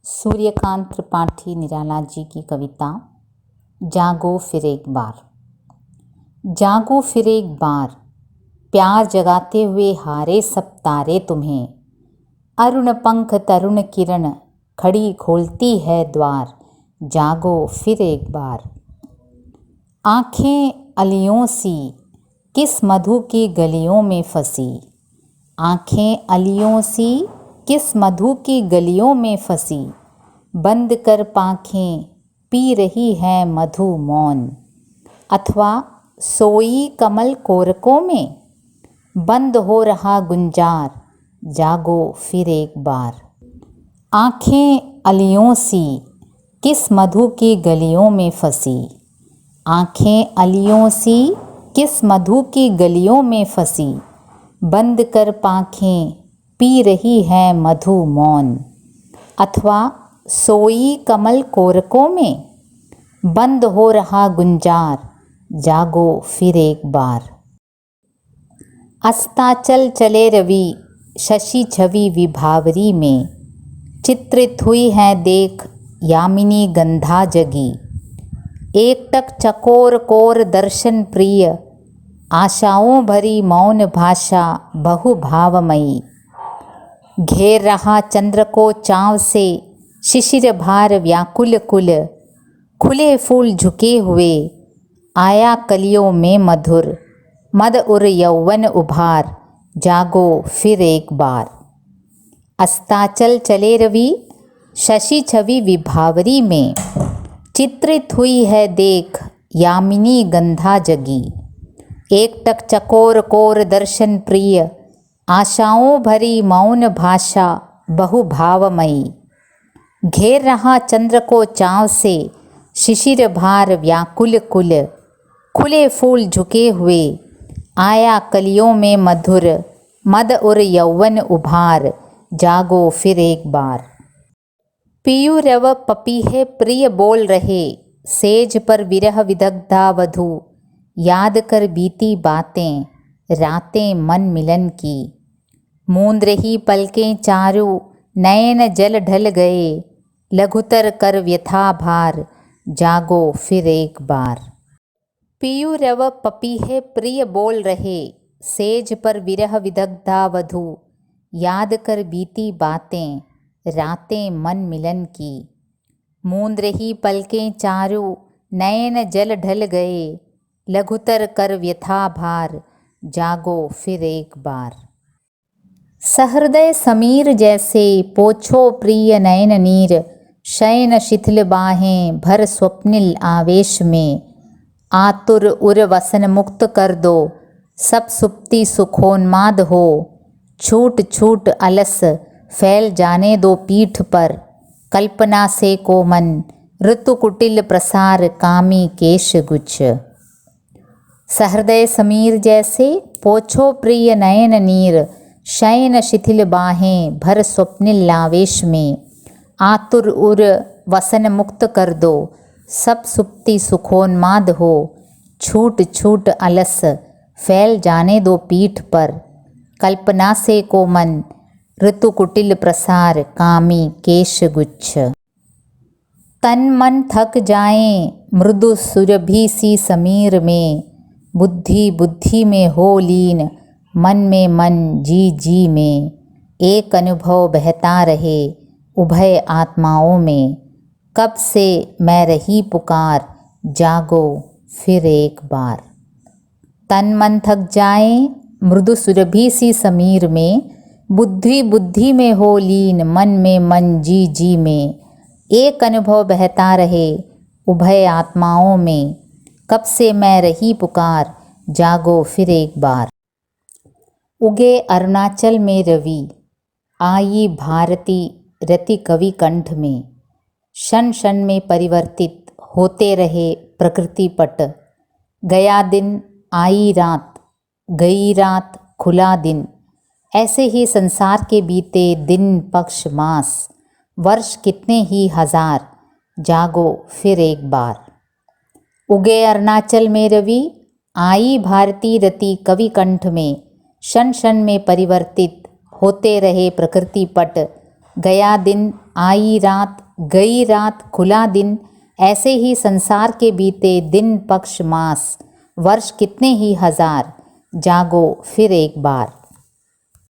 सूर्यकांत त्रिपाठी निराला जी की कविता जागो फिर एक बार। जागो फिर एक बार, प्यार जगाते हुए हारे सब तारे तुम्हें। अरुण पंख तरुण किरण खड़ी खोलती है द्वार, जागो फिर एक बार। आँखें अलियों सी किस मधु की गलियों में फंसी, आँखें अलियों सी किस मधु की गलियों में फंसी। बंद कर पाँखें पी रही है मधु मौन, अथवा सोई कमल कोरकों में बंद हो रहा गुंजार, जागो फिर एक बार। आँखें अलियों सी किस मधु की गलियों में फंसी, आँखें अलियों सी किस मधु की गलियों में फंसी। बंद कर पाँखें पी रही है मधु मौन, अथवा सोई कमल कोरकों में बंद हो रहा गुंजार, जागो फिर एक बार। अस्ताचल चले रवि शशि छवि विभावरी में, चित्रित हुई है देख यामिनी गंधा जगी। एकटक चकोर कोर दर्शन प्रिय, आशाओं भरी मौन भाषा बहुभावमयी। घेर रहा चंद्र को चाँव से शिशिर भार व्याकुल कुल, खुले फूल झुके हुए आया कलियों में मधुर। मद उर यौवन उभार, जागो फिर एक बार। अस्ताचल चले रवि शशि छवि विभावरी में, चित्रित हुई है देख यामिनी गंधा जगी। एकटक चकोर कोर दर्शन प्रिय, आशाओं भरी मौन भाषा बहुभावमयी। घेर रहा चंद्र को चाँव से शिशिर भार व्याकुल कुल, खुले फूल झुके हुए आया कलियों में मधुर। मद उर यौवन उभार, जागो फिर एक बार। पियु रव पपीहे प्रिय बोल रहे, सेज पर विरह विदग्धा वधू। याद कर बीती बातें रातें मन मिलन की, मूंद रही पलकें चारू नयन जल ढल गए। लघुतर कर व्यथा भार, जागो फिर एक बार। पियु रव पपीहे प्रिय बोल रहे, सेज पर विरह विदग्धा वधू। याद कर बीती बातें रातें मन मिलन की, मूंद रही पलकें चारू नयन जल ढल गए। लघुतर कर व्यथा भार, जागो फिर एक बार। सहृदय समीर जैसे पोछो प्रिय नयन नीर, शयन शिथिल बाहें भर स्वप्निल आवेश में। आतुर उर वसन मुक्त कर दो, सब सुप्ति सुखोन्माद हो। छूट छूट अलस फैल जाने दो पीठ पर, कल्पना से कोमन ऋतु कुटिल प्रसार कामी केश गुच्छ। सहृदय समीर जैसे पोछो प्रिय नयन नीर, शयन शिथिल बाहें भर स्वप्निल आवेश में। आतुर उर वसन मुक्त कर दो, सब सुप्ति सुखोन्माद हो। छूट छूट अलस फैल जाने दो पीठ पर, कल्पना से कोमन ऋतु कुटिल प्रसार कामी केश गुच्छ। तन मन थक जाएं मृदु सुरभि सी समीर में, बुद्धि बुद्धि में हो लीन मन में मन जी जी में। एक अनुभव बहता रहे उभय आत्माओं में, कब से मैं रही पुकार, जागो फिर एक बार। तन मन थक जाए मृदु सुरभि सी समीर में, बुद्धि बुद्धि में हो लीन मन में मन जी जी में। एक अनुभव बहता रहे उभय आत्माओं में, कब से मैं रही पुकार, जागो फिर एक बार। उगे अरुणाचल में रवि, आई भारती रति कवि कंठ में। क्षण क्षण में परिवर्तित होते रहे प्रकृति पट। गया दिन आई रात, गई रात खुला दिन। ऐसे ही संसार के बीते दिन पक्ष मास, वर्ष कितने ही हजार, जागो फिर एक बार। उगे अरुणाचल में रवि, आई भारती रति कवि कंठ में, क्षण क्षण में परिवर्तित होते रहे प्रकृति पट। गया दिन आई रात, गई रात खुला दिन, ऐसे ही संसार के बीते दिन पक्ष मास, वर्ष कितने ही हजार, जागो फिर एक बार।